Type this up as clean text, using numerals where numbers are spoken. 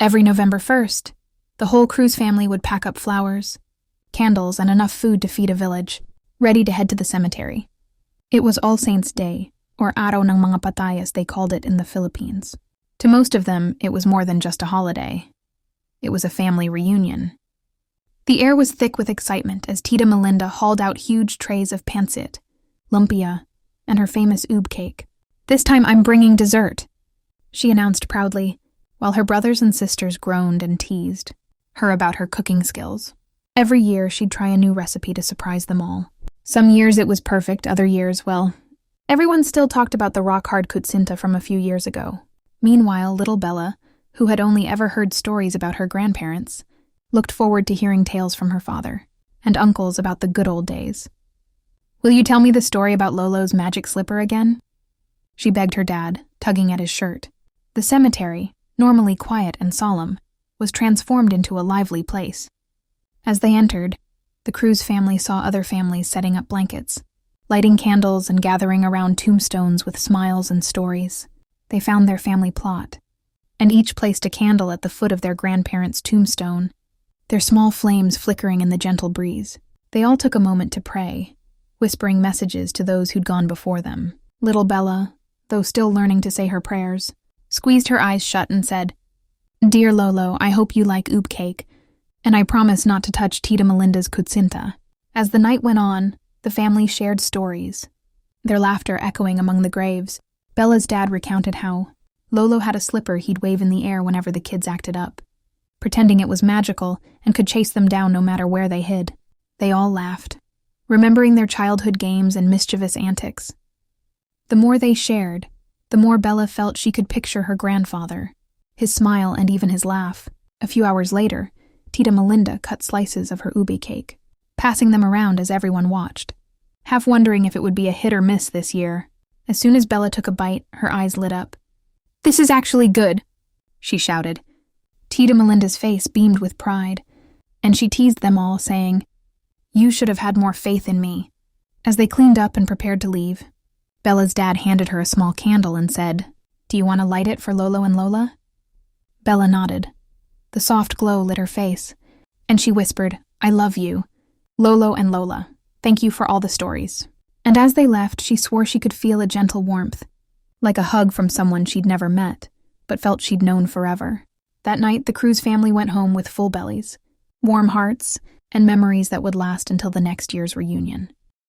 Every November 1st, the whole Cruz family would pack up flowers, candles, and enough food to feed a village, ready to head to the cemetery. It was All Saints' Day, or Araw ng mga Patay as they called it in the Philippines. To most of them, it was more than just a holiday. It was a family reunion. The air was thick with excitement as Tita Melinda hauled out huge trays of pancit, lumpia, and her famous oob cake. "This time I'm bringing dessert," she announced proudly, while her brothers and sisters groaned and teased her about her cooking skills. Every year, she'd try a new recipe to surprise them all. Some years it was perfect, other years, well, everyone still talked about the rock-hard kutsinta from a few years ago. Meanwhile, little Bella, who had only ever heard stories about her grandparents, looked forward to hearing tales from her father and uncles about the good old days. "Will you tell me the story about Lolo's magic slipper again?" she begged her dad, tugging at his shirt. The cemetery, normally quiet and solemn, was transformed into a lively place. As they entered, the Cruz family saw other families setting up blankets, lighting candles and gathering around tombstones with smiles and stories. They found their family plot, and each placed a candle at the foot of their grandparents' tombstone, their small flames flickering in the gentle breeze. They all took a moment to pray, whispering messages to those who'd gone before them. Little Bella, though still learning to say her prayers, squeezed her eyes shut and said, "Dear Lolo, I hope you like oob cake, and I promise not to touch Tita Melinda's kutsinta." As the night went on, the family shared stories, their laughter echoing among the graves. Bella's dad recounted how Lolo had a slipper he'd wave in the air whenever the kids acted up, pretending it was magical and could chase them down no matter where they hid. They all laughed, remembering their childhood games and mischievous antics. The more they shared, the more Bella felt she could picture her grandfather, his smile and even his laugh. A few hours later, Tita Melinda cut slices of her ubi cake, passing them around as everyone watched, half wondering if it would be a hit or miss this year. As soon as Bella took a bite, her eyes lit up. "This is actually good," she shouted. Tita Melinda's face beamed with pride, and she teased them all, saying, "You should have had more faith in me." As they cleaned up and prepared to leave, Bella's dad handed her a small candle and said, "Do you want to light it for Lolo and Lola?" Bella nodded. The soft glow lit her face, and she whispered, "I love you, Lolo and Lola. Thank you for all the stories." And as they left, she swore she could feel a gentle warmth, like a hug from someone she'd never met, but felt she'd known forever. That night, the Cruz family went home with full bellies, warm hearts, and memories that would last until the next year's reunion.